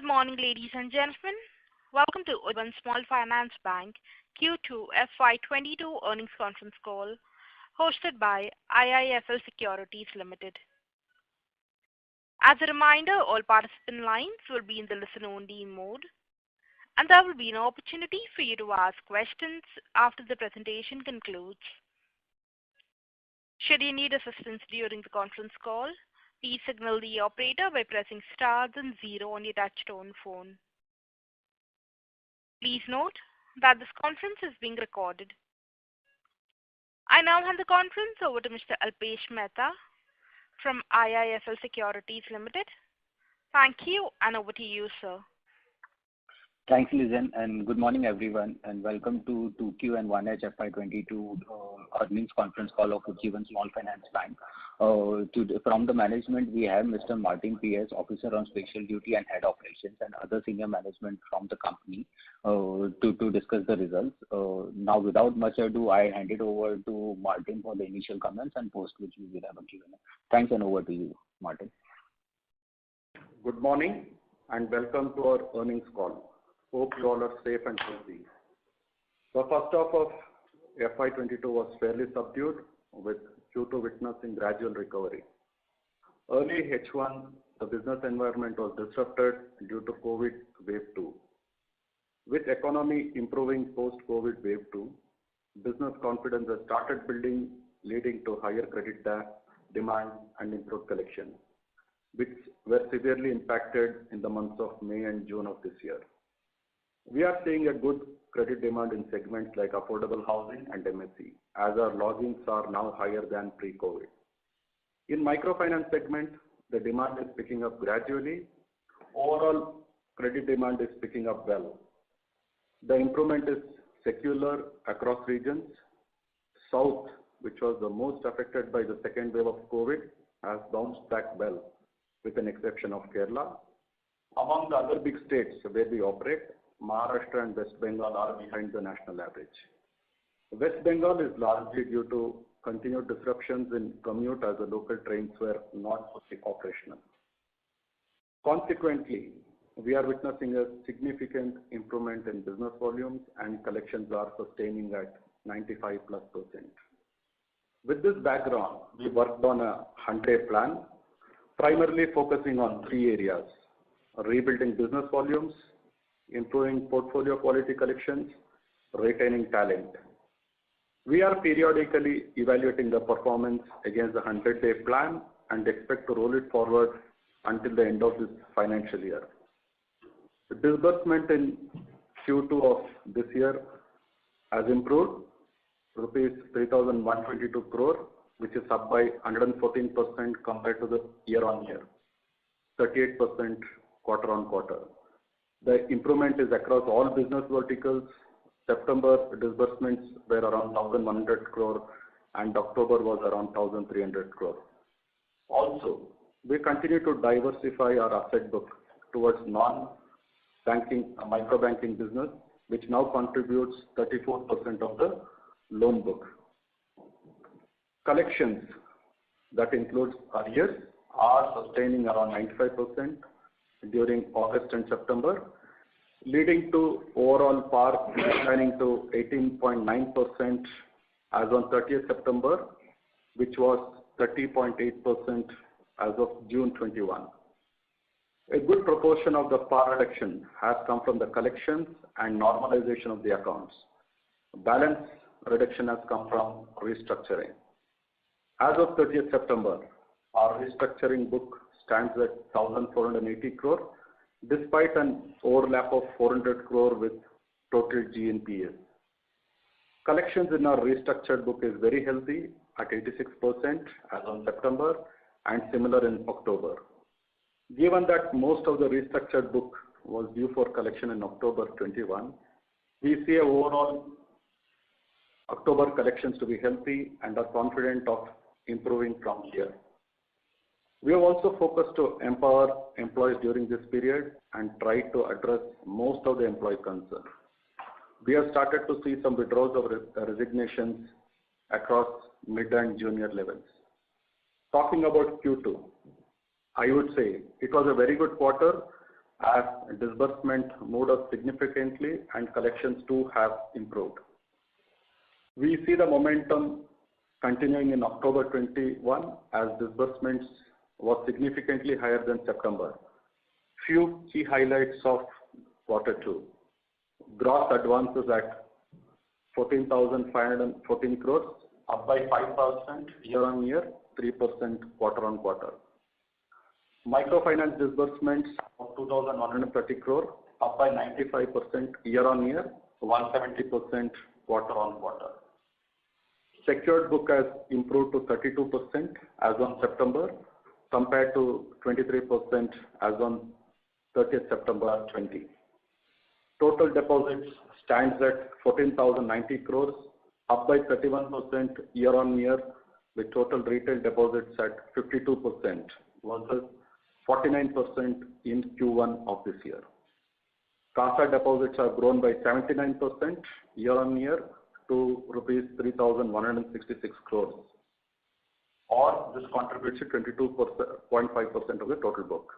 Good morning, ladies and gentlemen. Welcome to Ujjivan Small Finance Bank Q2 FY22 earnings conference call hosted by IIFL Securities Limited. As a reminder, all participant lines will be in the listen-only mode, and there will be an opportunity for you to ask questions after the presentation concludes. Should you need assistance during the conference call, please signal the operator by pressing star then 0 on your touch-tone phone. Please note that this conference is being recorded. I now hand the conference over to Mr. Alpesh Mehta from IIFL Securities Limited. Thank you, and over to you, sir. Thanks, Lizanne, and good morning, everyone, and welcome to 2Q and 1H FY22 earnings conference call of Ujjivan Small Finance Bank. From the management, we have Mr. Martin P.S., Officer on Special Duty and Head Operations, and other senior management from the company to discuss the results. Now, without much ado, I hand it over to Martin for the initial comments, and post which we will have a Q&A. Thanks, and over to you, Martin. Good morning, and welcome to our earnings call. Hope you all are safe and healthy. The first half of FY22 was fairly subdued, with Q2 witnessing gradual recovery. Early H1, the business environment was disrupted due to COVID wave 2. With economy improving post-COVID wave 2, business confidence has started building, leading to higher credit demand and improved collection, which were severely impacted in the months of May and June of this year. We are seeing a good credit demand in segments like affordable housing and MSE, as our logins are now higher than pre-COVID. In microfinance segment, the demand is picking up gradually. Overall, credit demand is picking up well. The improvement is secular across regions. South, which was the most affected by the second wave of COVID, has bounced back well, with an exception of Kerala. Among the other big states where we operate, Maharashtra and West Bengal are behind the national average. West Bengal is largely due to continued disruptions in commute as the local trains were not fully operational. Consequently, we are witnessing a significant improvement in business volumes, and collections are sustaining at 95+%. With this background, we worked on a 100-day plan, primarily focusing on 3 areas: rebuilding business volumes, improving portfolio quality collections, retaining talent. We are periodically evaluating the performance against the 100-day plan and expect to roll it forward until the end of this financial year. The disbursement in Q2 of this year has improved, rupees 3,122 crore, which is up by 114% compared to the year-on-year, 38% quarter-on-quarter. The improvement is across all business verticals. September disbursements were around 1,100 crore and October was around 1,300 crore. Also, we continue to diversify our asset book towards non-banking, micro-banking business, which now contributes 34% of the loan book. Collections, that includes arrears, are sustaining around 95% during August and September, leading to overall PAR declining to 18.9% as on 30th September, which was 30.8% as of June 21. A good proportion of the PAR reduction has come from the collections and normalization of the accounts. Balance reduction has come from restructuring. As of 30th September, our restructuring book stands at 1,480 crore, despite an overlap of 400 crore with total GNPA. Collections in our restructured book is very healthy at 86% as on September and similar in October. Given that most of the restructured book was due for collection in October 21, we see overall October collections to be healthy and are confident of improving from here. We have also focused to empower employees during this period and try to address most of the employee concerns. We have started to see some withdrawals of resignations across mid and junior levels. Talking about Q2, I would say it was a very good quarter as disbursement moved up significantly and collections too have improved. We see the momentum continuing in October 21 as disbursements was significantly higher than September. Few key highlights of Q2. Gross advances at 14,514 crores, up by 5% year-on-year, 3% quarter-on-quarter. Microfinance disbursements of 2,130 crore, up by 95% year-on-year, 170% quarter-on-quarter. Secured book has improved to 32% as on September, compared to 23% as on 30th September 20. Total deposits stands at 14,090 crores, up by 31% year-on-year, with total retail deposits at 52% versus 49% in Q1 of this year. CASA deposits have grown by 79% year-on-year to rupees 3,166 crores, or this contributes to 22.5% of the total book.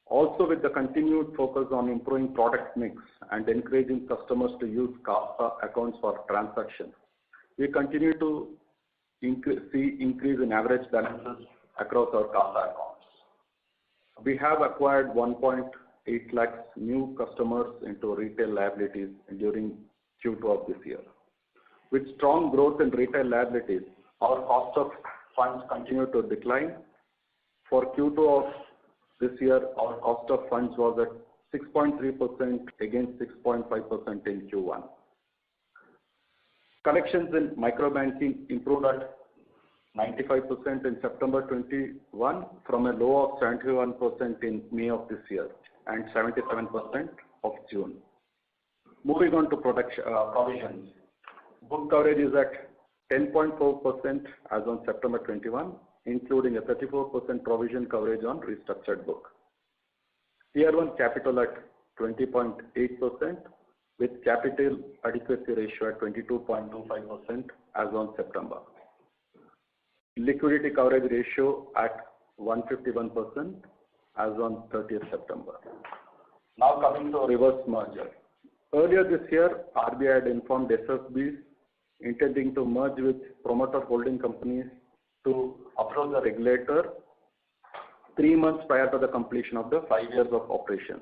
Also, with the continued focus on improving product mix and encouraging customers to use CASA accounts for transactions, we continue to see increase in average balances across our CASA accounts. We have acquired 1.8 lakhs new customers into retail liabilities during Q2 of this year. With strong growth in retail liabilities, our cost of funds continue to decline. For Q2 of this year, our cost of funds was at 6.3% against 6.5% in Q1. Collections in microbanking improved at 95% in September 21 from a low of 71% in May of this year and 77% of June. Moving on to provisions. Book coverage is at 10.4% as on September 21, including a 34% provision coverage on restructured book. Tier 1 capital at 20.8% with capital adequacy ratio at 22.25% as on September. Liquidity coverage ratio at 151% as on 30th September. Now coming to reverse merger. Earlier this year, RBI had informed SFBs intending to merge with promoter holding companies to approach the regulator 3 months prior to the completion of the 5 years of operation.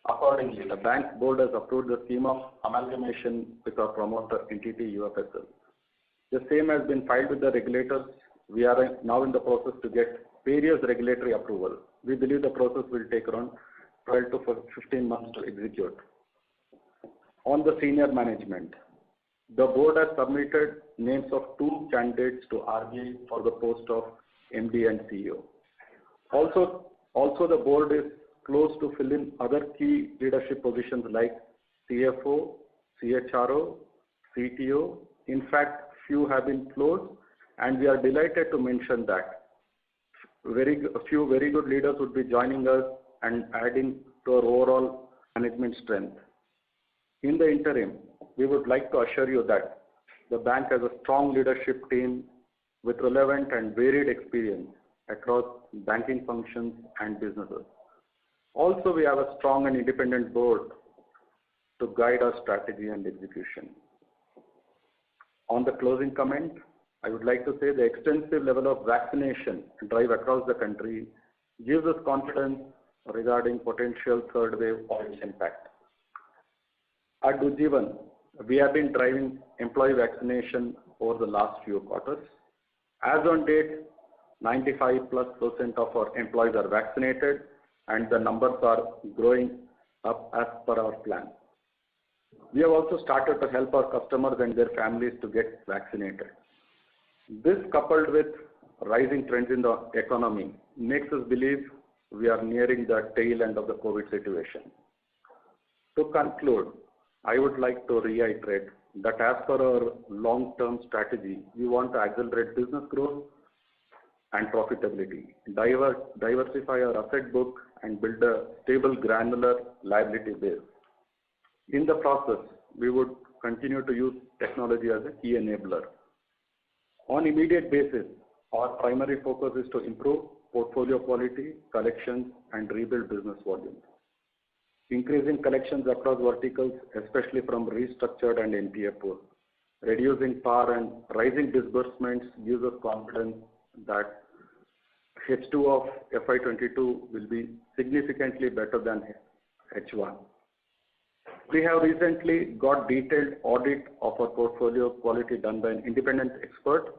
Accordingly, the bank board has approved the scheme of amalgamation with our promoter entity UFSL. The same has been filed with the regulators. We are now in the process to get various regulatory approval. We believe the process will take around 12 to 15 months to execute. On the senior management, the board has submitted names of 2 candidates to RBI for the post of MD and CEO. Also the board is close to fill in other key leadership positions like CFO, CHRO, CTO. In fact, few have been closed, and we are delighted to mention that a few very good leaders would be joining us and adding to our overall management strength. In the interim, we would like to assure you that the bank has a strong leadership team with relevant and varied experience across banking functions and businesses. Also, we have a strong and independent board to guide our strategy and execution. On the closing comment, I would like to say the extensive level of vaccination drive across the country gives us confidence regarding potential third wave or its impact. At Ujjivan, we have been driving employee vaccination over the last few quarters. As on date, 95+% of our employees are vaccinated, and the numbers are growing up as per our plan. We have also started to help our customers and their families to get vaccinated. This, coupled with rising trends in the economy, makes us believe we are nearing the tail end of the COVID situation. To conclude, I would like to reiterate that as per our long-term strategy, we want to accelerate business growth and profitability, diversify our asset book, and build a stable granular liability base. In the process, we would continue to use technology as a key enabler. On immediate basis, our primary focus is to improve portfolio quality, collections, and rebuild business volumes. increasing collections across verticals, especially from restructured and NPA pool. Reducing PAR and rising disbursements gives us confidence that H2 of FY22 will be significantly better than H1. We have recently got detailed audit of our portfolio quality done by an independent expert.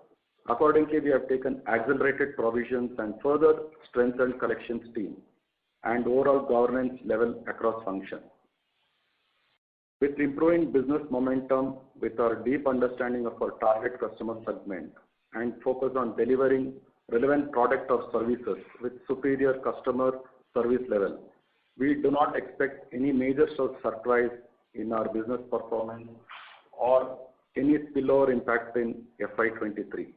Accordingly, we have taken accelerated provisions and further strengthened collections team and overall governance level across functions. With improving business momentum, with our deep understanding of our target customer segment and focus on delivering relevant product or services with superior customer service level, we do not expect any major surprise in our business performance or any spillover impact in FY23.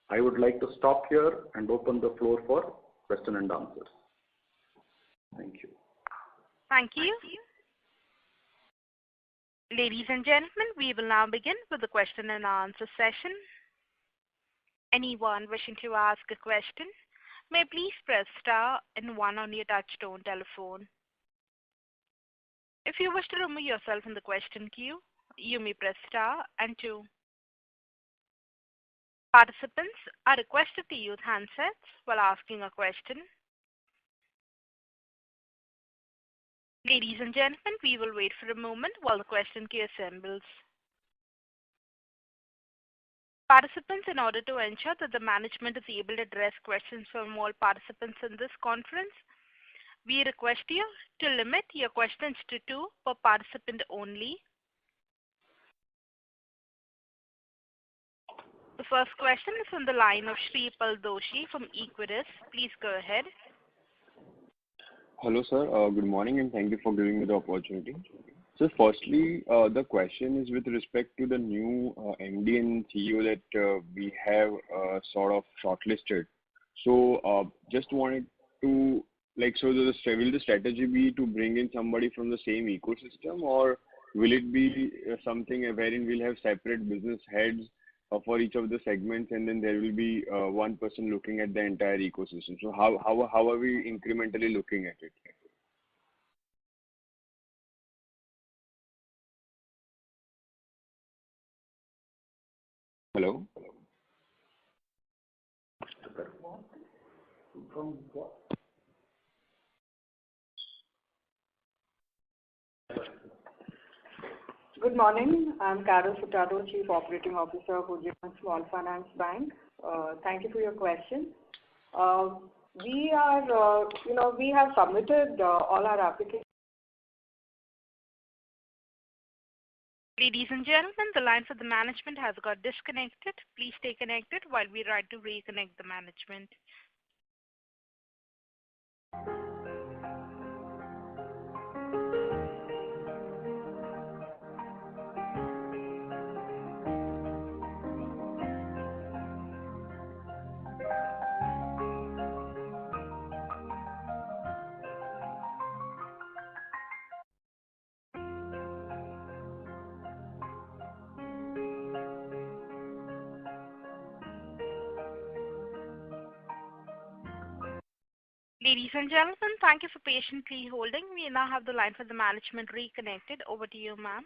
I would like to stop here and open the floor for question and answers. Thank you. Thank you. Ladies and gentlemen, we will now begin with the question and answer session. Anyone wishing to ask a question may please press star and 1 on your touchtone telephone. If you wish to remove yourself from the question queue, you may press star and 2. Participants are requested to use handsets while asking a question. Ladies and gentlemen, we will wait for a moment while the question queue assembles. Participants, in order to ensure that the management is able to address questions from all participants in this conference, we request you to limit your questions to 2 per participant only. The first question is from the line of Shreepal Doshi from Equirus. Please go ahead. Hello, sir. Good morning, and thank you for giving me the opportunity. So firstly, the question is with respect to the new MD and CEO that we have sort of shortlisted. So just wanted to, so will the strategy be to bring in somebody from the same ecosystem, or will it be something wherein we'll have separate business heads for each of the segments, and then there will be one person looking at the entire ecosystem? So how are we incrementally looking at it? Hello? From what? Good morning. I'm Carol Furtado, Chief Operating Officer of Ujjivan Small Finance Bank. Thank you for your question. We have submitted all our applications. Ladies and gentlemen, the line for the management has got disconnected. Please stay connected while we try to reconnect the management. Ladies and gentlemen, thank you for patiently holding. We now have the line for the management reconnected. Over to you, ma'am.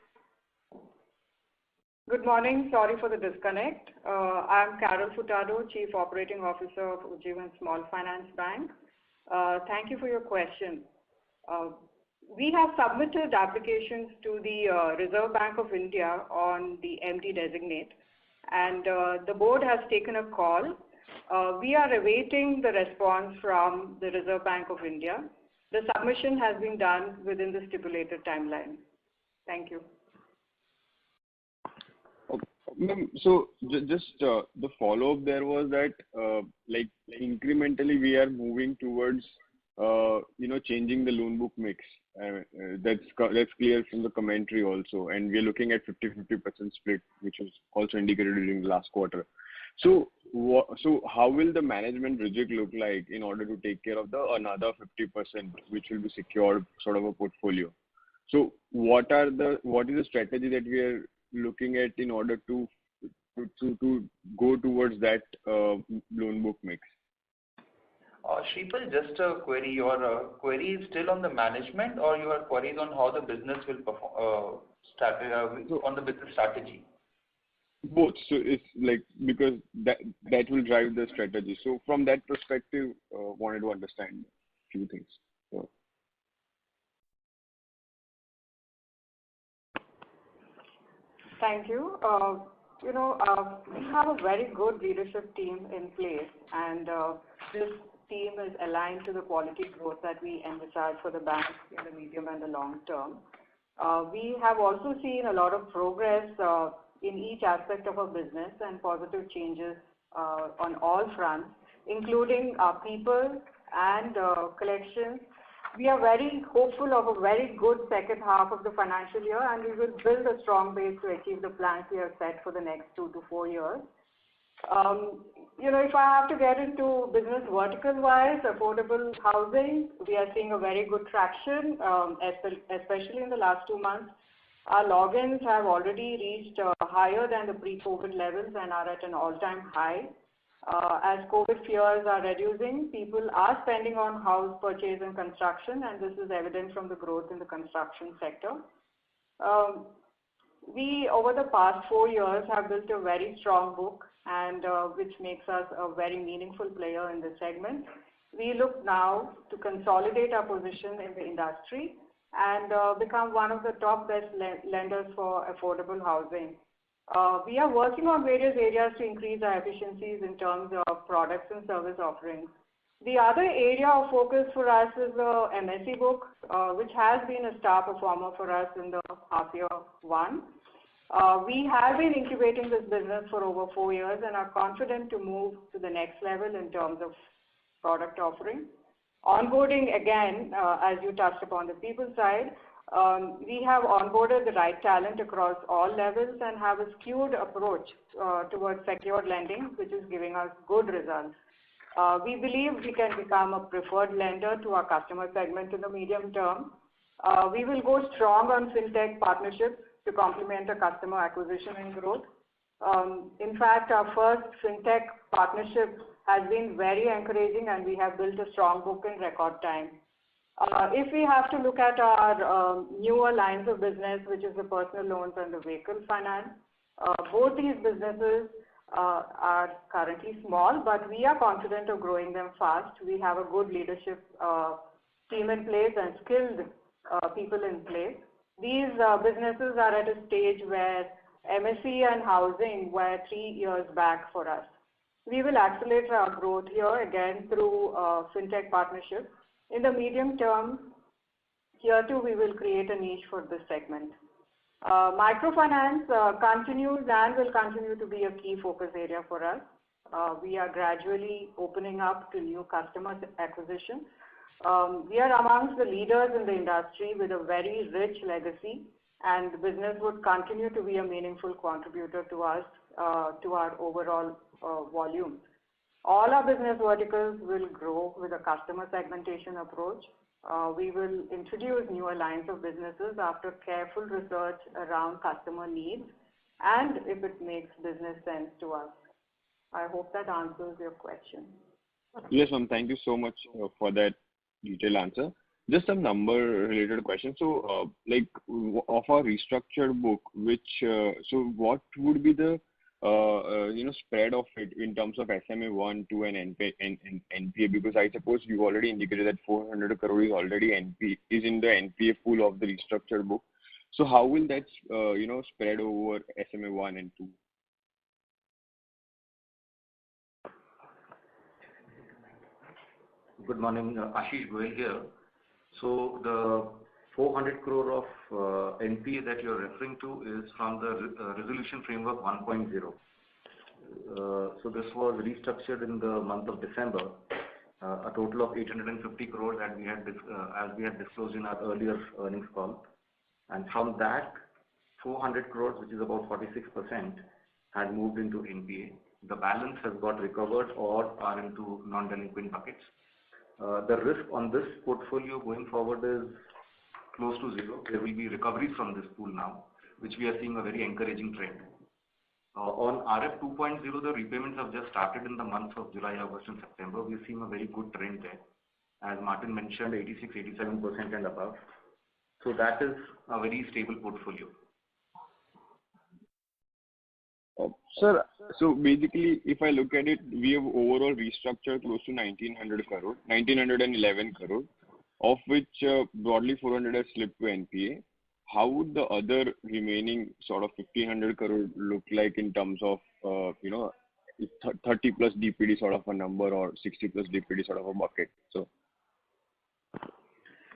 Good morning. Sorry for the disconnect. I'm Carol Furtado, Chief Operating Officer of Ujjivan Small Finance Bank. Thank you for your question. We have submitted applications to the Reserve Bank of India on the MD designate, and the board has taken a call. We are awaiting the response from the Reserve Bank of India. The submission has been done within the stipulated timeline. Thank you. Okay. So just the follow-up there was that incrementally we are moving towards changing the loan book mix. That's clear from the commentary also, and we are looking at 50-50% split, which was also indicated during the last quarter. So how will the management rigid look like in order to take care of the another 50%, which will be secured sort of a portfolio? So what is the strategy that we are looking at in order to go towards that loan book mix? Shreepal, just a query. Your query is still on the management, or your query is on how the business will perform, on the business strategy? Both. So it's like, because that will drive the strategy. So from that perspective, wanted to understand a few things. So. Thank you. We have a very good leadership team in place, and this team is aligned to the quality growth that we envisage for the bank in the medium and the long term. We have also seen a lot of progress in each aspect of our business and positive changes on all fronts, including our people and collections. We are very hopeful of a very good second half of the financial year, and we will build a strong base to achieve the plans we have set for the next 2 to 4 years. If I have to get into business vertical-wise, affordable housing, we are seeing a very good traction, especially in the last 2 months. Our logins have already reached higher than the pre-COVID levels and are at an all-time high. As COVID fears are reducing, people are spending on house purchase and construction, and this is evident from the growth in the construction sector. We, over the past 4 years, have built a very strong book, and which makes us a very meaningful player in this segment. We look now to consolidate our position in the industry and become one of the top best lenders for affordable housing. We are working on various areas to increase our efficiencies in terms of products and service offerings. The other area of focus for us is the MSE book, which has been a star performer for us in the half year one. We have been incubating this business for over 4 years and are confident to move to the next level in terms of product offering. Onboarding, again, as you touched upon the people side, we have onboarded the right talent across all levels and have a skewed approach towards secured lending, which is giving us good results. We believe we can become a preferred lender to our customer segment in the medium term. We will go strong on fintech partnerships to complement our customer acquisition and growth. In fact, our first fintech partnership has been very encouraging, and we have built a strong book in record time. If we have to look at our newer lines of business, which is the personal loans and the vehicle finance, both these businesses are currently small, but we are confident of growing them fast. We have a good leadership team in place and skilled people in place. These businesses are at a stage where MSE and housing were 3 years back for us. We will accelerate our growth here again through fintech partnerships. In the medium term, here too we will create a niche for this segment. Microfinance continues and will continue to be a key focus area for us. We are gradually opening up to new customer acquisition. We are amongst the leaders in the industry with a very rich legacy, and the business would continue to be a meaningful contributor to us, to our overall volume. All our business verticals will grow with a customer segmentation approach. We will introduce newer lines of businesses after careful research around customer needs and if it makes business sense to us. I hope that answers your question. Yes, ma'am. Thank you so much for that detailed answer. Just some number-related questions. So, of our restructured book, so what would be the spread of it in terms of SMA 1, 2, and NPA? Because I suppose you already indicated that 400 crore is already is in the NPA pool of the restructured book. So how will that spread over SMA 1 and 2? Good morning, Ashish Goel here. So the 400 crore of NPA that you're referring to is from the Resolution Framework 1.0. So this was restructured in the month of December, a total of 850 crores that we had as we had disclosed in our earlier earnings call. And from that, 400 crores, which is about 46%, had moved into NPA. The balance has got recovered or are into non-delinquent buckets. The risk on this portfolio going forward is close to zero. There will be recoveries from this pool now, which we are seeing a very encouraging trend. On RF 2.0, the repayments have just started in the months of July, August, and September. We've seen a very good trend there. As Martin mentioned, 86, 87% and above. So that is a very stable portfolio. Sir, so basically, if I look at it, we have overall restructured close to 1911 crore, of which broadly 400 has slipped to NPA. How would the other remaining sort of 1,500 crore look like in terms of, 30 plus DPD sort of a number or 60 plus DPD sort of a bucket? So,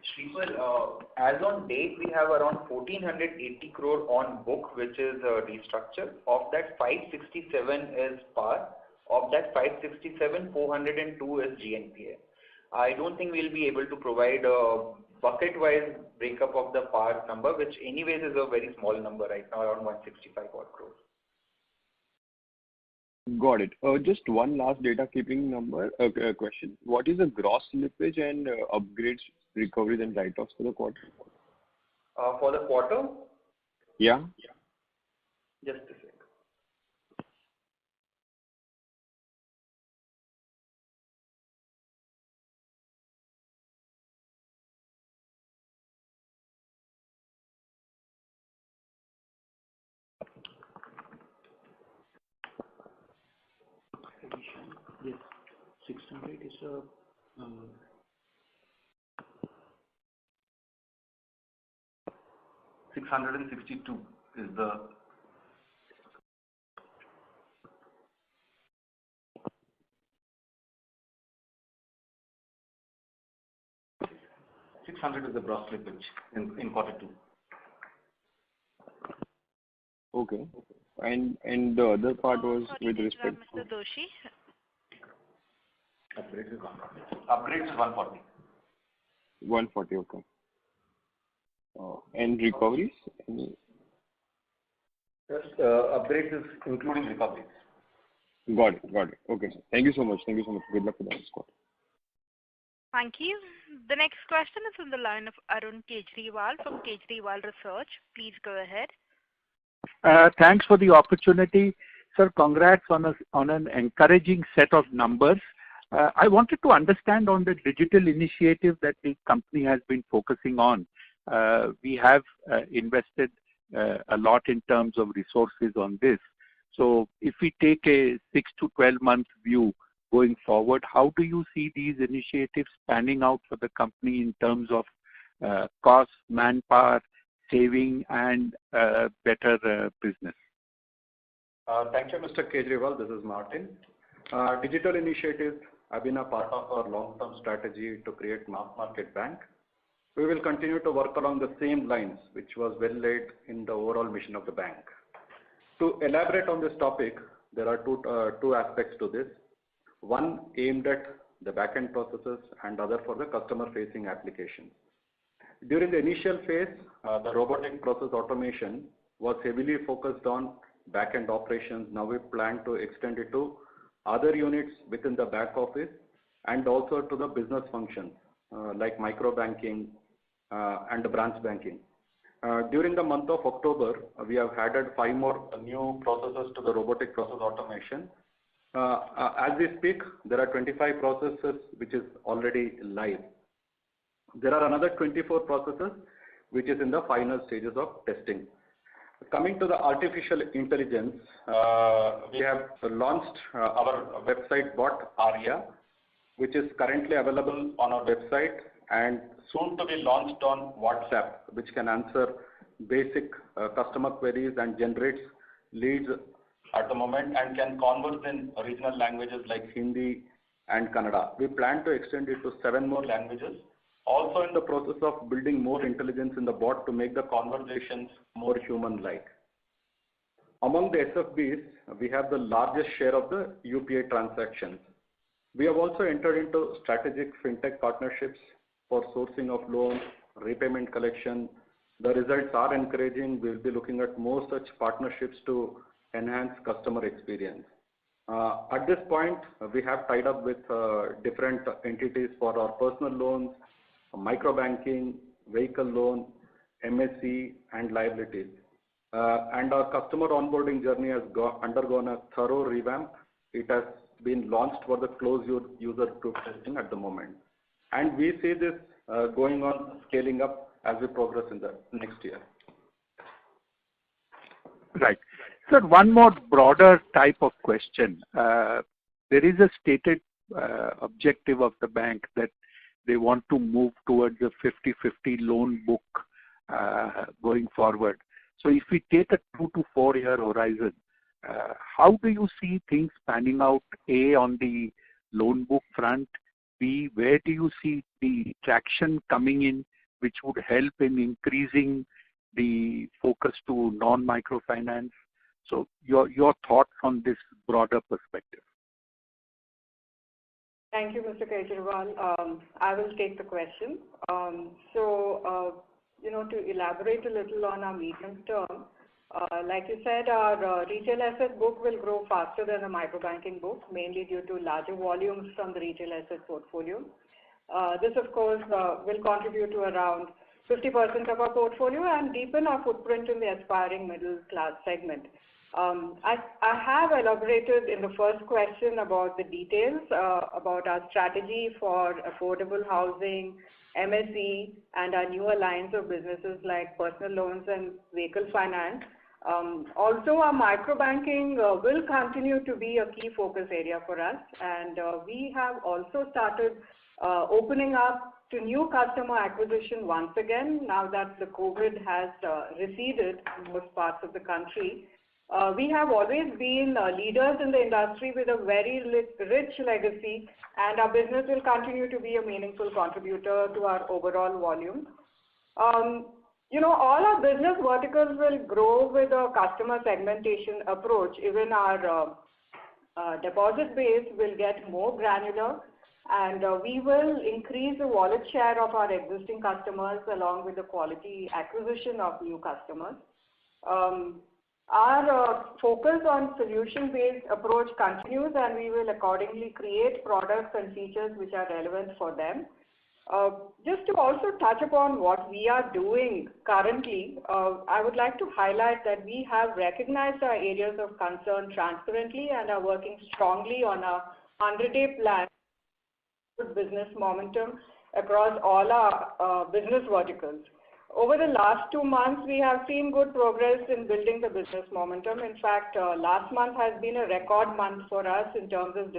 Shripal, as on date, we have around 1,480 crore on book, which is restructured. Of that, 567 is PAR. Of that 567, 402 is GNPA. I don't think we'll be able to provide a bucket-wise breakup of the PAR number, which anyways is a very small number right now, around 165 odd crores. got it. Just one last data keeping number question. What is the gross slippage and upgrades, recoveries, and write-offs for the quarter? For the quarter? Yeah. Just a sec. Yes, 600 is 662 is the gross slippage in quarter two. Okay. And the other part was with respect Mr. Doshi. Upgrades is 140. Upgrades is 140. 140, okay. And recoveries? Yes, upgrades is including recoveries. Got it. Okay, sir. Thank you so much. Good luck with the next quarter. Thank you. The next question is on the line of Arun Kejriwal from Kejriwal Research. Please go ahead. Thanks for the opportunity. Sir, congrats on an encouraging set of numbers. I wanted to understand on the digital initiative that the company has been focusing on. We have invested a lot in terms of resources on this. So if we take a 6 to 12 month view going forward, how do you see these initiatives panning out for the company in terms of cost, manpower, saving, and better business? Thank you, Mr. Kejriwal. This is Martin. Digital initiatives have been a part of our long-term strategy to create mass market bank. We will continue to work along the same lines, which was well laid in the overall mission of the bank. To elaborate on this topic, there are two aspects to this. One aimed at the back-end processes and other for the customer-facing applications. During the initial phase, the robotic process automation was heavily focused on back-end operations. Now we plan to extend it to other units within the back office and also to the business functions like micro banking and branch banking. During the month of October, we have added 5 more new processes to the robotic process automation. As we speak, there are 25 processes which is already live. There are another 24 processes which is in the final stages of testing. Coming to the artificial intelligence, we have launched our website bot Arya, which is currently available on our website and soon to be launched on WhatsApp, which can answer basic customer queries and generates leads at the moment and can converse in regional languages like Hindi and Kannada. We plan to extend it to 7 more languages. Also in the process of building more intelligence in the bot to make the conversations more human-like. Among the SFBs, we have the largest share of the UPI transactions. We have also entered into strategic fintech partnerships for sourcing of loans, repayment collection. The results are encouraging. We'll be looking at more such partnerships to enhance customer experience. At this point, we have tied up with different entities for our personal loans, micro banking, vehicle loan, MSE, and liabilities. and our customer onboarding journey has undergone a thorough revamp. It has been launched for the closed user group testing at the moment. And we see this going on scaling up as we progress in the next year. Right. Sir, one more broader type of question. There is a stated objective of the bank that they want to move towards a 50-50 loan book going forward. So if we take a 2 to 4 year horizon, how do you see things panning out, A, on the loan book front, B, where do you see the traction coming in which would help in increasing the focus to non-microfinance? So your thoughts on this broader perspective. Thank you, Mr. Kejriwal. I will take the question. To elaborate a little on our medium term, like you said, our retail asset book will grow faster than the microbanking book, mainly due to larger volumes from the retail asset portfolio. This, of course, will contribute to around 50% of our portfolio and deepen our footprint in the aspiring middle class segment. I have elaborated in the first question about the details about our strategy for affordable housing, MSE, and our newer lines of businesses like personal loans and vehicle finance. Also, our microbanking will continue to be a key focus area for us, and we have also started opening up to new customer acquisition once again, now that the COVID has receded in most parts of the country. We have always been leaders in the industry with a very rich legacy, and our business will continue to be a meaningful contributor to our overall volume. All our business verticals will grow with a customer segmentation approach. Even our deposit base will get more granular, and we will increase the wallet share of our existing customers along with the quality acquisition of new customers. Our focus on solution-based approach continues, and we will accordingly create products and features which are relevant for them. Just to also touch upon what we are doing currently, I would like to highlight that we have recognized our areas of concern transparently and are working strongly on a 100-day plan with business momentum across all our business verticals. Over the last 2 months, we have seen good progress in building the business momentum. In fact, last month has been a record month for us in terms of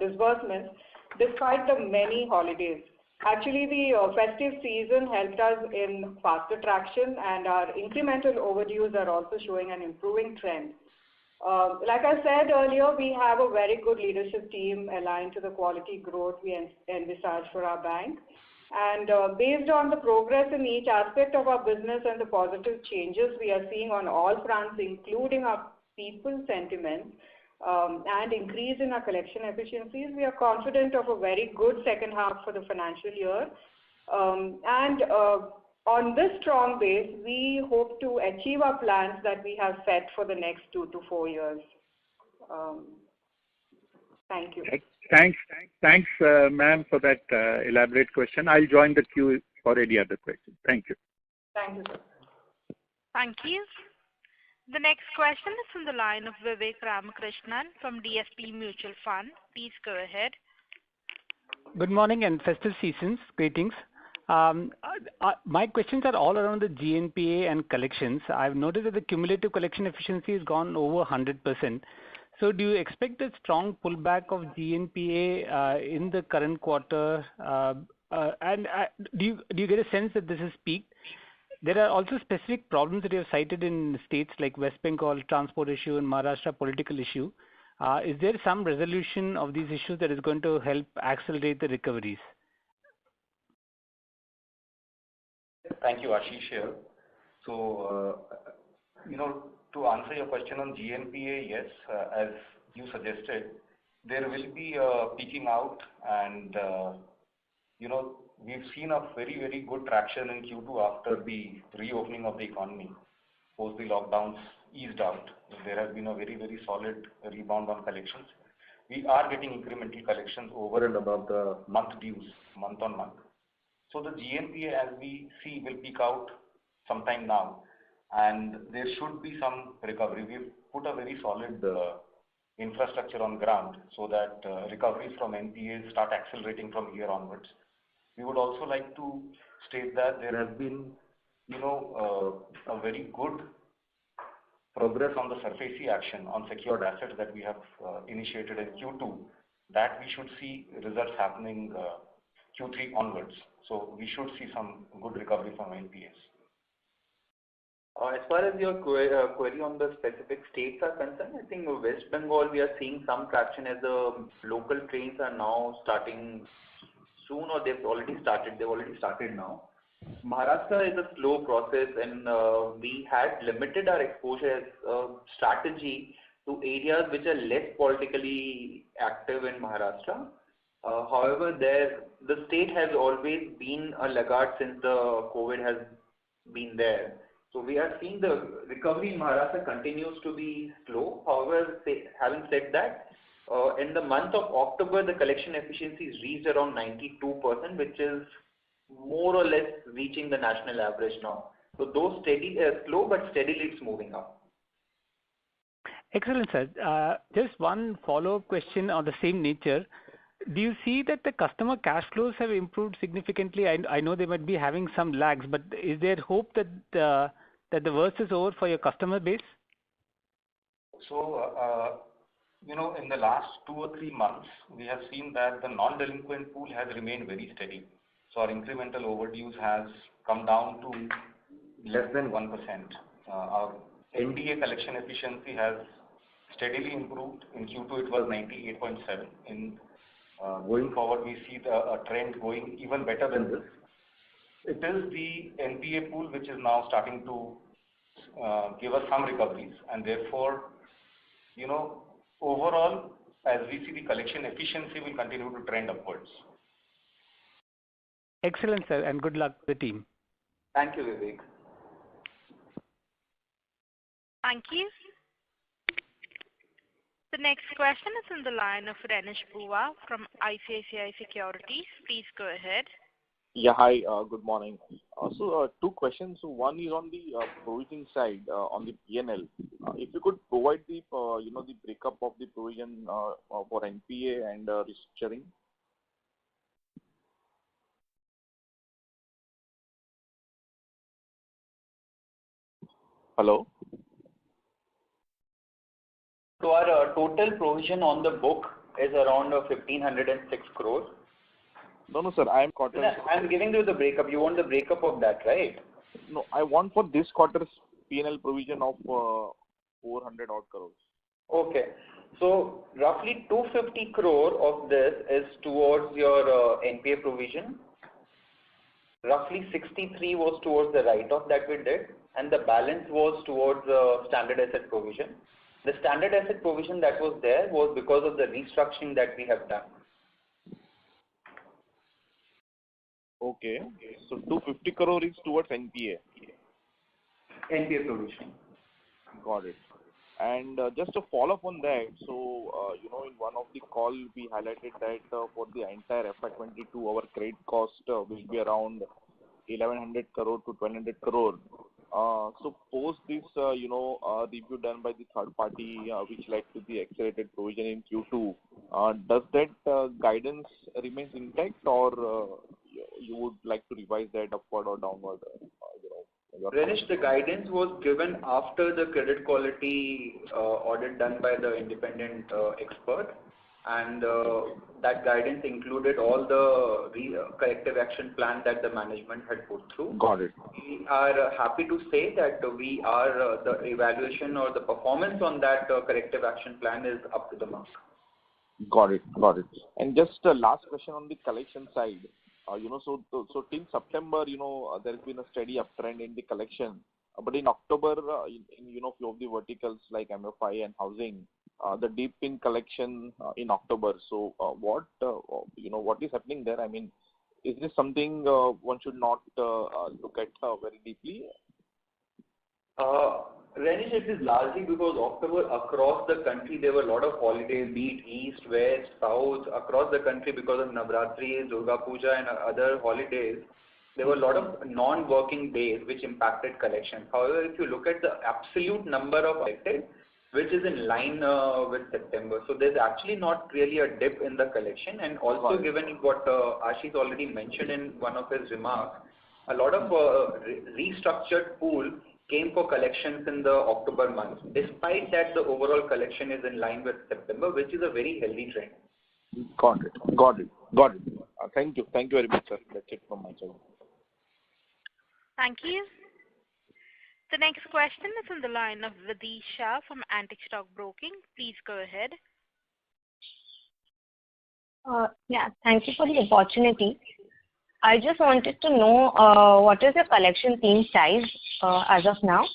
disbursements, despite the many holidays. Actually, the festive season helped us in faster traction, and our incremental overdues are also showing an improving trend. Like I said earlier, we have a very good leadership team aligned to the quality growth we envisage for our bank. And based on the progress in each aspect of our business and the positive changes we are seeing on all fronts, including our people sentiment and increase in our collection efficiencies, we are confident of a very good second half for the financial year. On this strong base, we hope to achieve our plans that we have set for the next 2 to 4 years. Thank you. Thanks, ma'am, for that elaborate question. I'll join the queue for any other questions. Thank you. Thank you, sir. Thank you. The next question is from the line of Vivek Ramakrishnan from DSP Mutual Fund. Please go ahead. Good morning and festive seasons. Greetings. My questions are all around the GNPA and collections. I've noticed that the cumulative collection efficiency has gone over 100%. So do you expect a strong pullback of GNPA in the current quarter? Do you get a sense that this has peaked? There are also specific problems that you have cited in states like West Bengal, transport issue, and Maharashtra political issue. Is there some resolution of these issues that is going to help accelerate the recoveries? Thank you, Ashish here. So, to answer your question on GNPA, yes, as you suggested, there will be a peaking out, and we've seen a very, very good traction in Q2 after the reopening of the economy. Post the lockdowns eased out, there has been a very, very solid rebound on collections. We are getting incremental collections over and above the month dues, month on month. So the GNPA, as we see, will peak out sometime now. and there should be some recovery. We've put a very solid infrastructure on ground so that recoveries from NPAs start accelerating from here onwards. We would also like to state that there has been, a very good progress on the SARFAESI action on secured assets that we have initiated in Q2, that we should see results happening Q3 onwards. So we should see some good recovery from NPAs. As far as your query on the specific states are concerned, I think West Bengal we are seeing some traction as the local trains are now starting soon, or they've already started. They've already started now. Maharashtra is a slow process, and we had limited our exposure as a strategy to areas which are less politically active in Maharashtra. However, the state has always been a laggard since the COVID has been there. So we are seeing the recovery in Maharashtra continues to be slow. However, having said that, in the month of October, the collection efficiencies reached around 92%, which is more or less reaching the national average now. So though slow, but steadily it's moving up. Excellent, sir. Just one follow-up question on the same nature. Do you see that the customer cash flows have improved significantly? I know they might be having some lags, but is there hope that the worst is over for your customer base? So, in the last 2 or 3 months, we have seen that the non-delinquent pool has remained very steady. So our incremental overdues has come down to less than 1%. Our NDA collection efficiency has steadily improved. In Q2, it was 98.7. In going forward, we see a trend going even better than this. It is the NPA pool which is now starting to give us some recoveries, and therefore, overall, as we see, the collection efficiency will continue to trend upwards. Excellent, sir, and good luck to the team. Thank you, Vivek. Thank you. The next question is on the line of Renish Bhuva from ICICI Securities. Please go ahead. Yeah, hi, good morning. So 2 questions. So one is on the provision side, on the P&L. If you could provide the, the breakup of the provision for NPA and restructuring. Hello? So our total provision on the book is around 1,506 crores. No, sir, I am quarter. I'm giving you the breakup. You want the breakup of that, right? No, I want for this quarter's P&L provision of 400 odd crores. Okay. So roughly 250 crore of this is towards your NPA provision. Roughly 63 was towards the write-off that we did, and the balance was towards standard asset provision. The standard asset provision that was there was because of the restructuring that we have done. Okay. So 250 crore is towards NPA. NPA provision. Got it. And just to follow up on that, so in one of the call we highlighted that for the entire FY22, our credit cost will be around 1100 crore to 1200 crore. So post this, review done by the third party, which led to the accelerated provision in Q2, does that guidance remains intact, or you would like to revise that upward or downward? Renish, the guidance was given after the credit quality audit done by the independent expert, and that guidance included all the corrective action plan that the management had put through. Got it. We are happy to say that we are the evaluation or the performance on that corrective action plan is up to the mark. Got it. And just last question on the collection side. So till September, there has been a steady uptrend in the collection. But in October, in few of the verticals like MFI and housing, the dip in collection in October. So what is happening there? I mean, is this something one should not look at very deeply? Renish, it is largely because October across the country there were a lot of holidays, be it east, west, south, across the country because of Navratri, Durga Puja and other holidays. there were a lot of non-working days which impacted collections. However, if you look at the absolute number of collected, which is in line with September, so there's actually not really a dip in the collection. And also, given what Ashish already mentioned in one of his remarks, a lot of restructured pool came for collections in the October month. Despite that, the overall collection is in line with September, which is a very healthy trend. Got it. Thank you very much, sir. That's it from my side. Thank you. The next question is on the line of Vidhi Shah from Antique Stock Broking. Please go ahead. Yeah, thank you for the opportunity. I just wanted to know what is your collection team size as of now?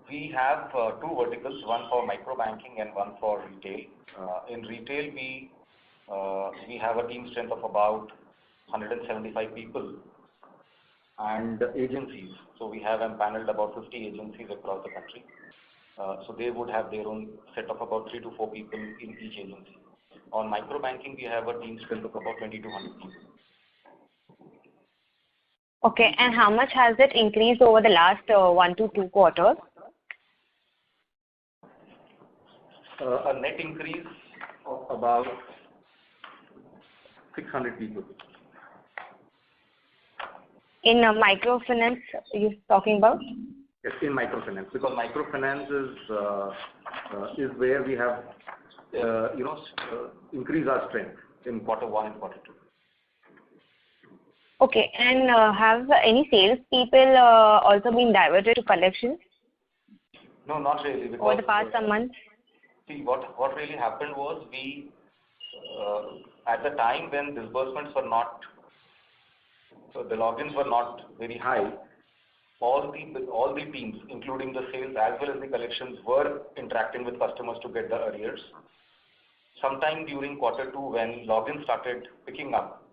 We have two verticals, one for micro banking and one for retail. In retail, we have a team strength of about 175 people, and agencies. So we have empaneled about 50 agencies across the country. So they would have their own set of about 3 to 4 people in each agency. On micro banking, we have a team strength of about 2,200 people. Okay, and how much has it increased over the last 1 to 2 quarters? A net increase of about 600 people. In microfinance, you're talking about? Yes, in microfinance, because microfinance is where we have increased our strength in Q1 and Q2. Okay, and have any sales people also been diverted to collections? No, not really. Over the past some months? See, what really happened was we, at the time when disbursements were not, so the logins were not very high, all the teams, including the sales as well as the collections, were interacting with customers to get the arrears. Sometime during Q2, when logins started picking up,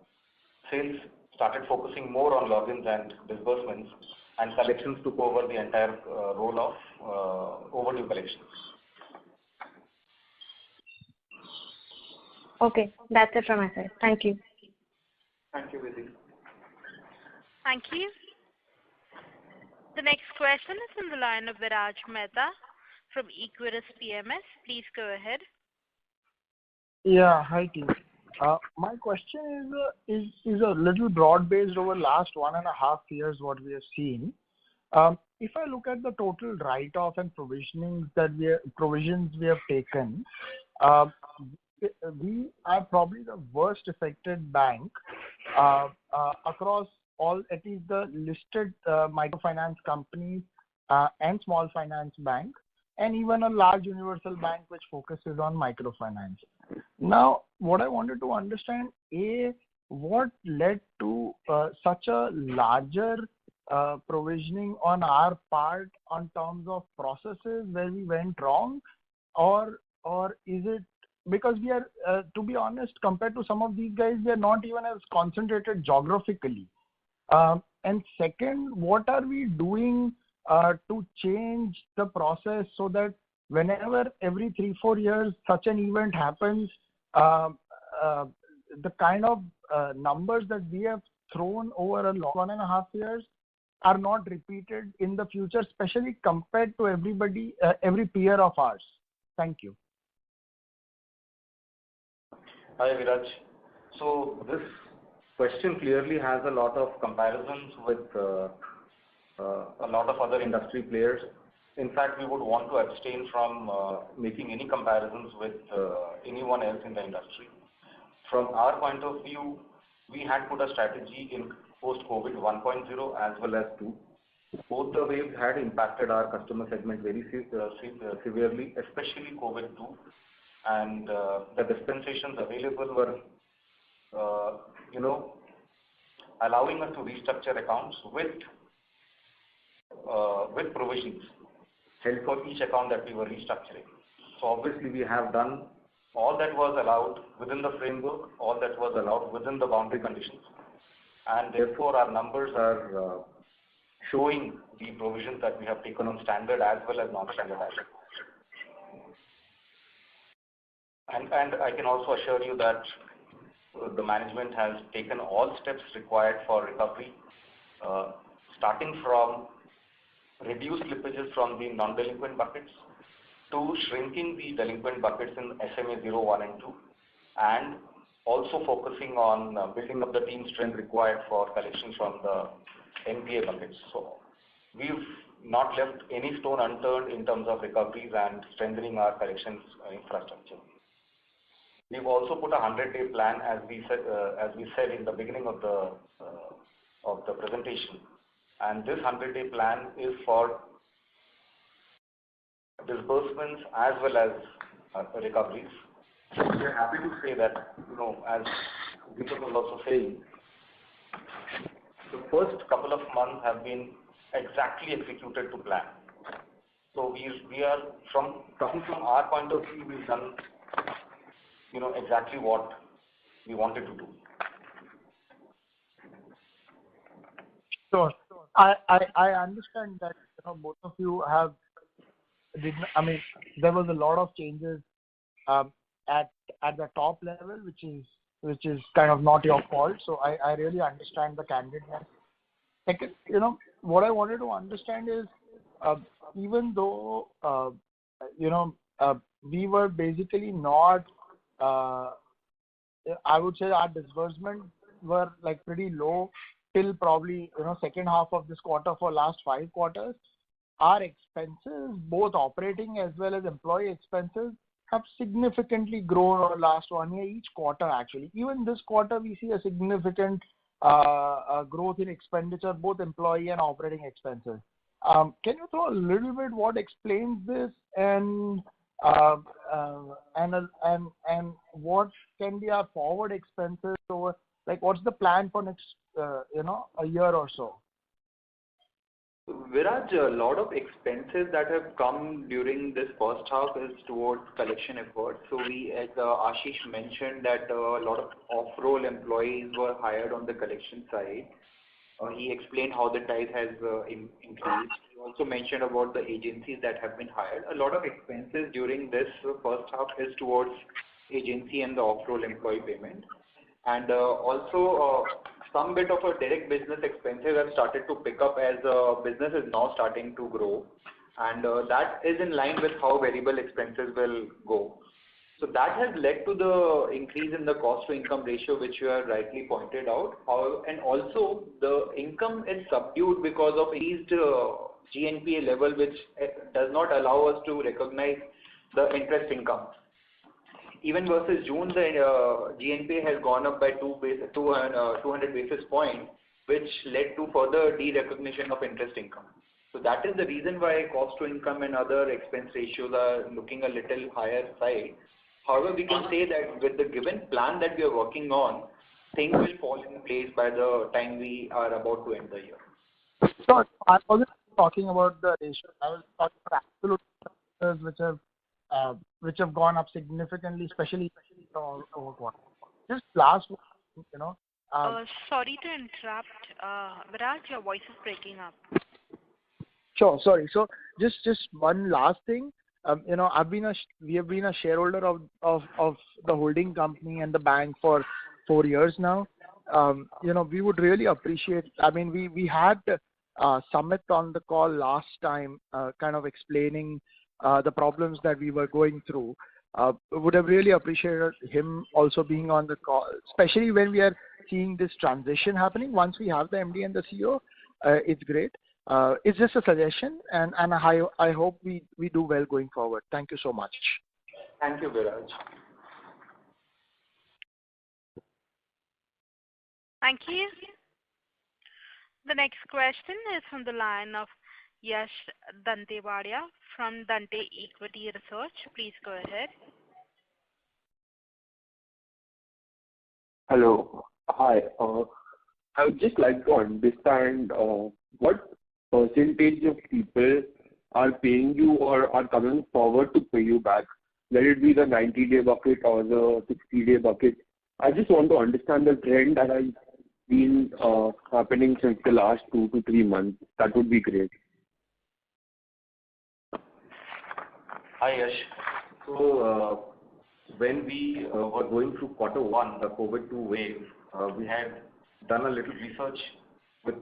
sales started focusing more on logins and disbursements, and collections took over the entire role of overdue collections. Okay, that's it from my side. Thank you. Thank you, Vidhi. Thank you. The next question is on the line of Viraj Mehta from Equirus PMS. Please go ahead. Yeah, hi team. My question is a little broad based over last 1.5 years what we have seen. If I look at the total write-off and provisions we have taken, we are probably the worst affected bank across all, at least the listed microfinance companies and small finance bank, and even a large universal bank which focuses on microfinance. Now, what I wanted to understand, what led to such a larger provisioning on our part on terms of processes where we went wrong, or is it because we are, to be honest, compared to some of these guys, we are not even as concentrated geographically. And second, what are we doing to change the process so that whenever every 3-4 years such an event happens, the kind of numbers that we have thrown over a long 1.5 years are not repeated in the future, especially compared to every peer of ours? Thank you. Hi, Viraj. So this question clearly has a lot of comparisons with a lot of other industry players. In fact, we would want to abstain from making any comparisons with anyone else in the industry. From our point of view, we had put a strategy in post-COVID 1.0 as well as 2. Both the waves had impacted our customer segment very severely, especially COVID 2. And the dispensations available were, allowing us to restructure accounts with provisions held for each account that we were restructuring. So obviously we have done all that was allowed within the framework, all that was allowed within the boundary conditions, and therefore our numbers are showing the provisions that we have taken on standard as well as non-standard assets. And I can also assure you that the management has taken all steps required for recovery, starting from reduced slippages from the non-delinquent buckets to shrinking the delinquent buckets in SMA 0, 1 and 2, and also focusing on building up the team strength required for collections from the NPA buckets. So we've not left any stone unturned in terms of recoveries and strengthening our collections infrastructure. We've also put a 100-day plan, as we said in the beginning of the presentation, and this 100-day plan is for disbursements as well as recoveries. We are happy to say that, as Deepak was also saying, the first couple of months have been exactly executed to plan. So we are talking from our point of view, we've done exactly what we wanted to do. Sure. I understand that both of you there was a lot of changes at the top level, which is kind of not your fault. So I really understand the candidness. What I wanted to understand is, even though we were basically not, I would say our disbursement were like pretty low till probably second half of this quarter for last 5 quarters. Our expenses, both operating as well as employee expenses, have significantly grown over last 1 year each quarter actually. Even this quarter we see a significant growth in expenditure, both employee and operating expenses. Can you throw a little bit what explains this and what can be our forward expenses over, like what's the plan for next a year or so? Viraj, a lot of expenses that have come during this first half is towards collection efforts. So we, as Ashish mentioned, that a lot of off-roll employees were hired on the collection side. He explained how the tide has increased. He also mentioned about the agencies that have been hired. A lot of expenses during this first half is towards agency and the off-roll employee payment. And also some bit of a direct business expenses have started to pick up as business is now starting to grow. And that is in line with how variable expenses will go. So that has led to the increase in the cost to income ratio, which you have rightly pointed out. And also the income is subdued because of increased GNPA level, which does not allow us to recognize the interest income. Even versus June, the GNPA has gone up by 200 basis points, which led to further de-recognition of interest income. So that is the reason why cost to income and other expense ratios are looking a little higher side. However, we can say that with the given plan that we are working on, things will fall in place by the time we are about to end the year. So I wasn't talking about the ratio. I was talking about absolute numbers which have gone up significantly, especially over quarter. Just last, sorry to interrupt, Viraj, your voice is breaking up. Sure, sorry. So just one last thing. We have been a shareholder of the holding company and the bank for 4 years now. We would really appreciate. We had Sumit on the call last time, kind of explaining the problems that we were going through. Would have really appreciated him also being on the call, especially when we are seeing this transition happening. Once we have the MD and the CEO, it's great. It's just a suggestion, and I hope we do well going forward. Thank you so much. Thank you, Viraj. Thank you. The next question is from the line of Yash Dantewadia from Dante Equity Research. Please go ahead. Hello. Hi. I would just like to understand what percentage of people are paying you or are coming forward to pay you back, whether it be the 90-day bucket or the 60-day bucket. I just want to understand the trend that has been happening since the last 2 to 3 months. That would be great. Hi, Yash. So when we were going through Q1, the COVID-2 wave, we had done a little research with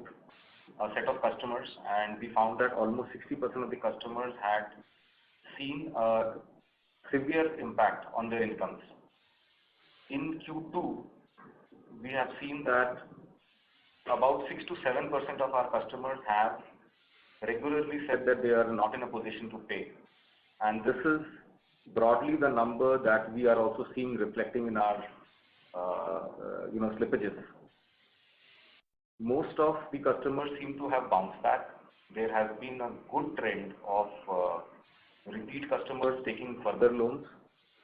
a set of customers, and we found that almost 60% of the customers had seen a severe impact on their incomes. In Q2, we have seen that about 6 to 7% of our customers have regularly said that they are not in a position to pay. And this is broadly the number that we are also seeing reflecting in our slippages. Most of the customers seem to have bounced back. There has been a good trend of repeat customers taking further loans,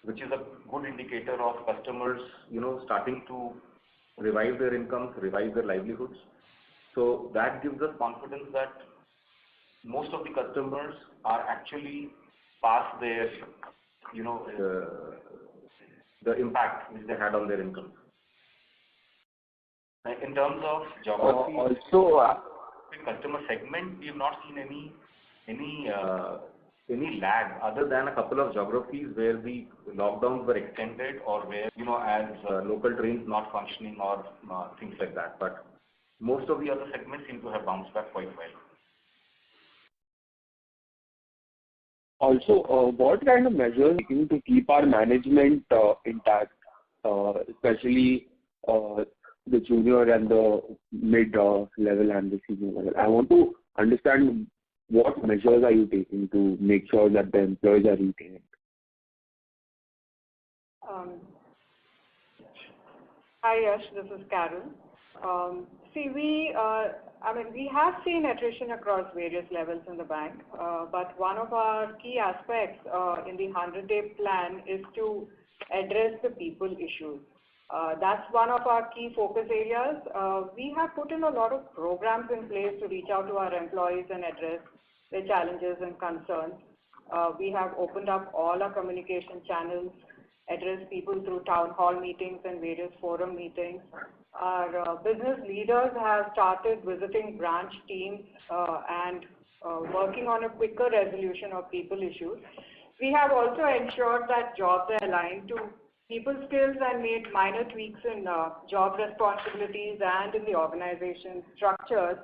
which is a good indicator of customers, starting to revive their incomes, revive their livelihoods. So that gives us confidence that most of the customers are actually past their, the impact which they had on their income. In terms of geography, customer segment, we have not seen any lag other than a couple of geographies where the lockdowns were extended or where, as local trains not functioning or things like that. But most of the other segments seem to have bounced back quite well. Also, what kind of measures are you taking to keep our management intact, especially the junior and the mid level and the senior level? I want to understand what measures are you taking to make sure that the employees are retained. Hi, Yash. This is Carol. We have seen attrition across various levels in the bank, but one of our key aspects in the 100-day plan is to address the people issues. That's one of our key focus areas. We have put in a lot of programs in place to reach out to our employees and address their challenges and concerns. We have opened up all our communication channels, addressed people through town hall meetings and various forum meetings. Our business leaders have started visiting branch teams and working on a quicker resolution of people issues. We have also ensured that jobs are aligned to people skills and made minor tweaks in job responsibilities and in the organization structures.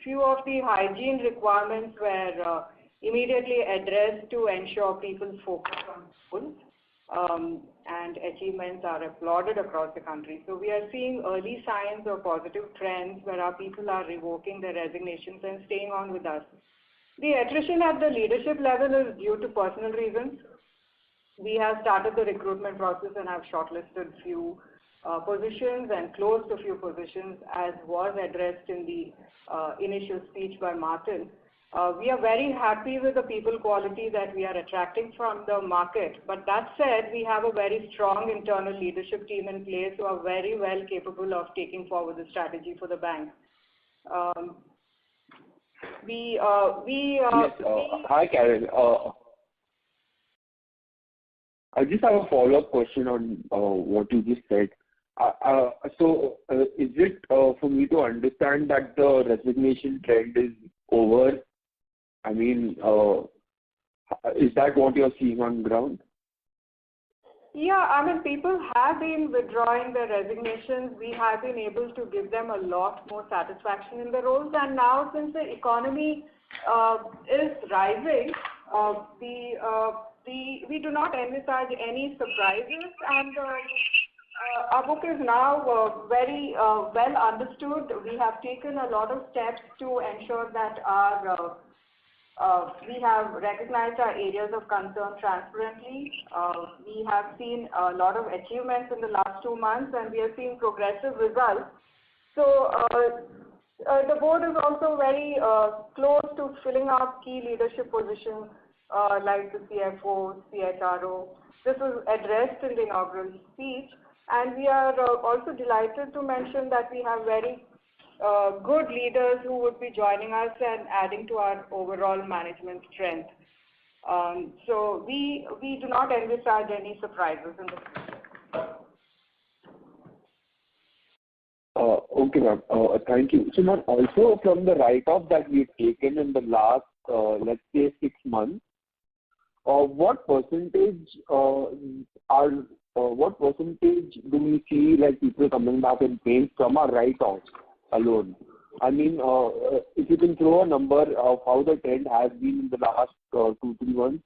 Few of the hygiene requirements were immediately addressed to ensure people focus on schools. And achievements are applauded across the country. So we are seeing early signs of positive trends where our people are revoking their resignations and staying on with us. The attrition at the leadership level is due to personal reasons. We have started the recruitment process and have shortlisted few positions and closed a few positions, as was addressed in the initial speech by Martin. We are very happy with the people quality that we are attracting from the market. But that said, we have a very strong internal leadership team in place who are very well capable of taking forward the strategy for the bank. Hi, Karen. I just have a follow-up question on what you just said. So, is it for me to understand that the resignation trend is over? I mean, is that what you're seeing on ground? Yeah, people have been withdrawing their resignations. We have been able to give them a lot more satisfaction in the roles. And now, since the economy is rising, we do not envisage any surprises. And our book is now very well understood. We have taken a lot of steps to ensure that we have recognized our areas of concern transparently. We have seen a lot of achievements in the last 2 months, and we are seeing progressive results. So the board is also very close to filling up key leadership positions like the CFO, CHRO. This was addressed in the inaugural speech. And we are also delighted to mention that we have very good leaders who would be joining us and adding to our overall management strength. So we do not envisage any surprises in the future. Okay, ma'am. Thank you. So, ma'am, also from the write-off that we've taken in the last, let's say, 6 months, what percentage do we see like people coming back and paying from our write-offs alone? I mean, if you can throw a number of how the trend has been in the last 2-3 months.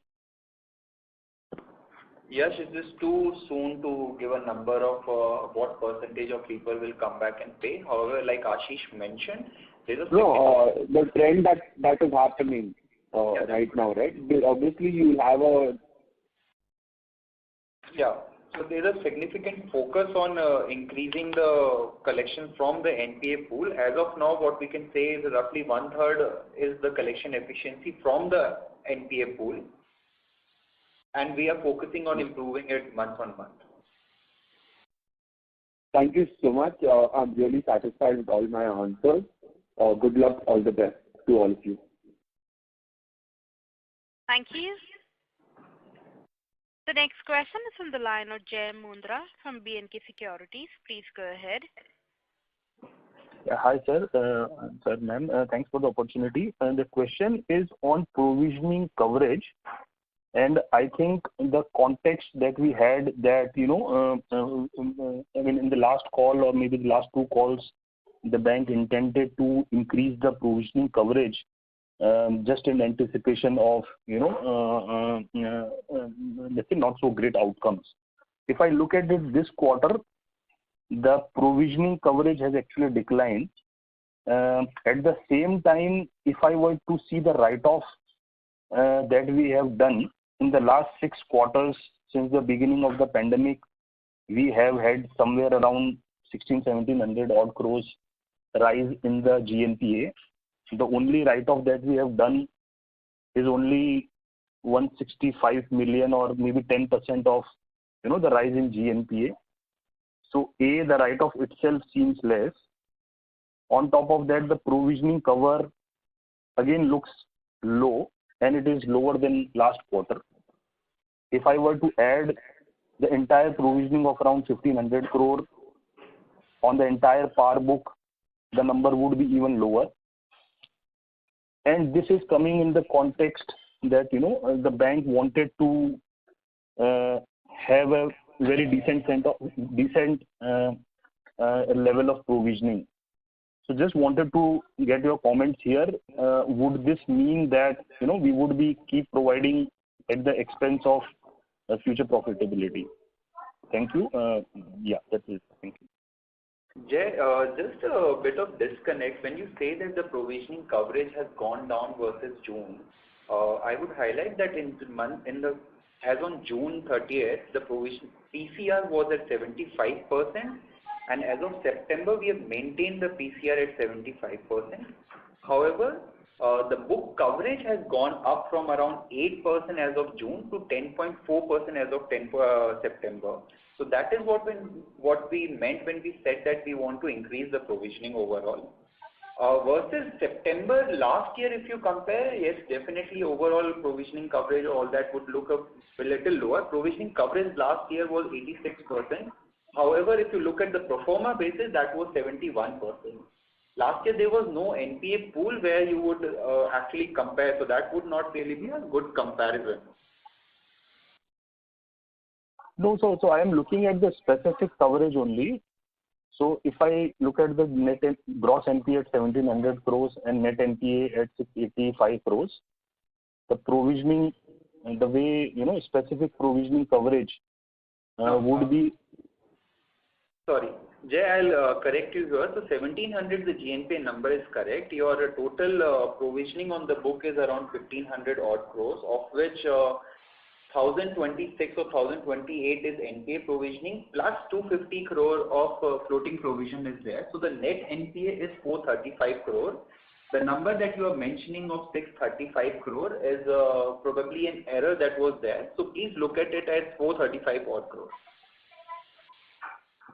Yes, it is too soon to give a number of what percentage of people will come back and pay. However, like Ashish mentioned, there is a the trend that is happening right now, right? Obviously, you will have a So there is a significant focus on increasing the collection from the NPA pool. As of now, what we can say is roughly 1/3 is the collection efficiency from the NPA pool, and we are focusing on improving it month on month. Thank you so much. I'm really satisfied with all my answers. Good luck, all the best to all of you. Thank you. The next question is from the line of Jay Mundra from B&K Securities. Please go ahead. Yeah, hi, sir. Sir, ma'am, thanks for the opportunity. The question is on provisioning coverage. And I think the context that we had that, I mean, in the last call or maybe the last 2 calls, the bank intended to increase the provisioning coverage just in anticipation of, let's say, not so great outcomes. If I look at it this quarter, the provisioning coverage has actually declined. At the same time, if I were to see the write-off that we have done in the last 6 quarters since the beginning of the pandemic, we have had somewhere around 1,700 odd crores rise in the GNPA. The only write-off that we have done is only 165 million or maybe 10% of the rise in GNPA. So the write-off itself seems less. On top of that, the provisioning cover again looks low, and it is lower than last quarter. If I were to add the entire provisioning of around 1,500 crore on the entire PAR book, the number would be even lower. And this is coming in the context that the bank wanted to have a very decent level of provisioning. So just wanted to get your comments here. Would this mean that we would be keep providing at the expense of future profitability? Thank you. Yeah, that's it. Thank you. Jay, just a bit of disconnect. When you say that the provisioning coverage has gone down versus June, I would highlight that as on June 30th, the provision PCR was at 75%, and as of September, we have maintained the PCR at 75%. However, the book coverage has gone up from around 8% as of June to 10.4% as of September. So that is what we meant when we said that we want to increase the provisioning overall. Versus September last year, if you compare, yes, definitely overall provisioning coverage, all that would look a little lower. Provisioning coverage last year was 86%. However, if you look at the pro forma basis, that was 71%. Last year, there was no NPA pool where you would actually compare, so that would not really be a good comparison. No, so I am looking at the specific coverage only. So if I look at the gross NPA at 1,700 crores and net NPA at 685 crores, the provisioning, the way, specific provisioning coverage would be... Sorry, Jay, I'll correct you here. So 1,700, the GNPA number is correct. Your total provisioning on the book is around 1,500 odd crores, of which 1,026 or 1,028 is NPA provisioning plus 250 crore of floating provision is there. So the net NPA is 435 crore. The number that you are mentioning of 635 crore is probably an error that was there. So please look at it as 435 odd crore.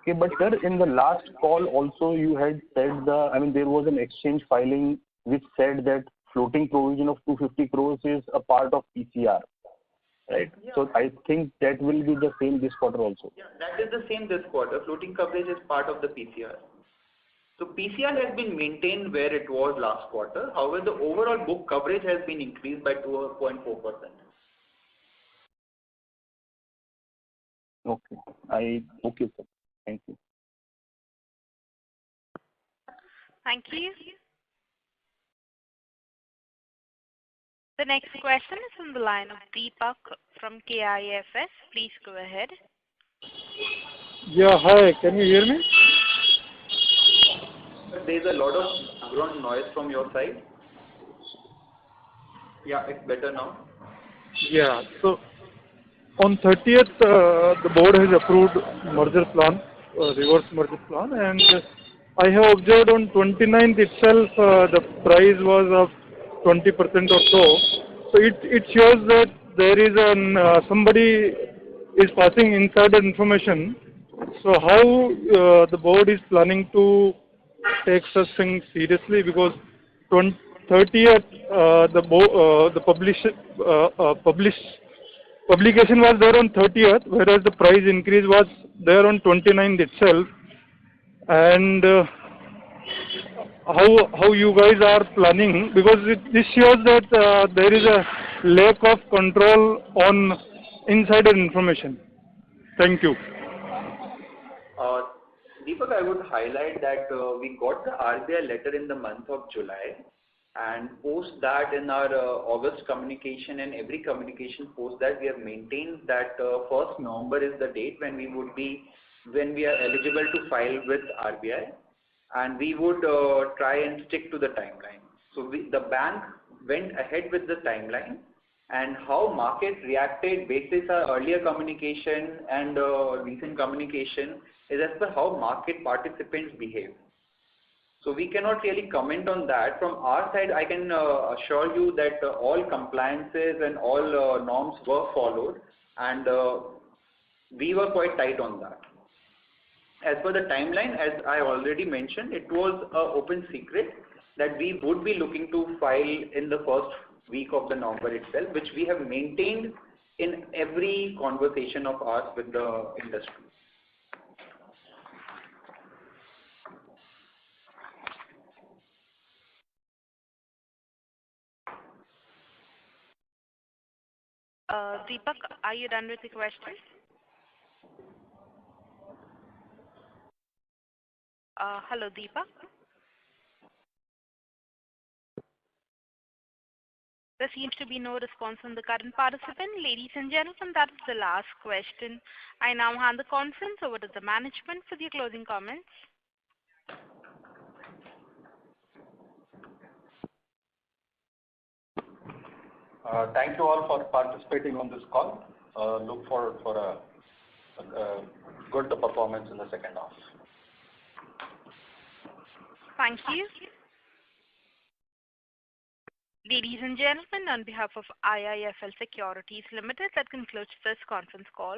Okay, but sir, in the last call also you had said there was an exchange filing which said that floating provision of 250 crores is a part of PCR. Right. Yeah. So I think that will be the same this quarter also. Yeah, that is the same this quarter. Floating coverage is part of the PCR. So PCR has been maintained where it was last quarter. However, the overall book coverage has been increased by 2.4%. Okay. Okay, sir. Thank you. Thank you. The next question is on the line of Deepak from KIFS. Please go ahead. Yeah, hi. Can you hear me? There's a lot of background noise from your side. Yeah, it's better now. Yeah. So on 30th, the board has approved merger plan, reverse merger plan, and I have observed on 29th itself the price was of 20% or so. So it shows that there is somebody is passing insider information. So how the board is planning to take such things seriously, because 30th the publication was there on 30th, whereas the price increase was there on 29th itself. And how you guys are planning, because this shows that there is a lack of control on insider information. Thank you. Deepak, I would highlight that we got the RBI letter in the month of July, and post that in our August communication and every communication post that, we have maintained that 1st November is the date when we are eligible to file with RBI, and we would try and stick to the timeline. So the bank went ahead with the timeline, and how market reacted basis our earlier communication and recent communication is as per how market participants behave. So we cannot really comment on that. From our side, I can assure you that all compliances and all norms were followed, and we were quite tight on that. As per the timeline, as I already mentioned, it was an open secret that we would be looking to file in the first week of the November itself, which we have maintained in every conversation of ours with the industry. Deepak, are you done with the question? Hello, Deepak. There seems to be no response from the current participant. Ladies and gentlemen, that is the last question. I now hand the conference over to the management for the closing comments. Thank you all for participating on this call. Look forward for a good performance in the second half. Thank you. Ladies and gentlemen, on behalf of IIFL Securities Limited, that concludes this conference call.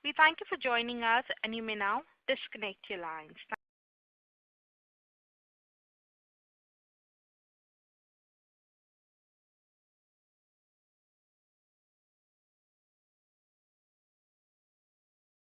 We thank you for joining us, and you may now disconnect your lines.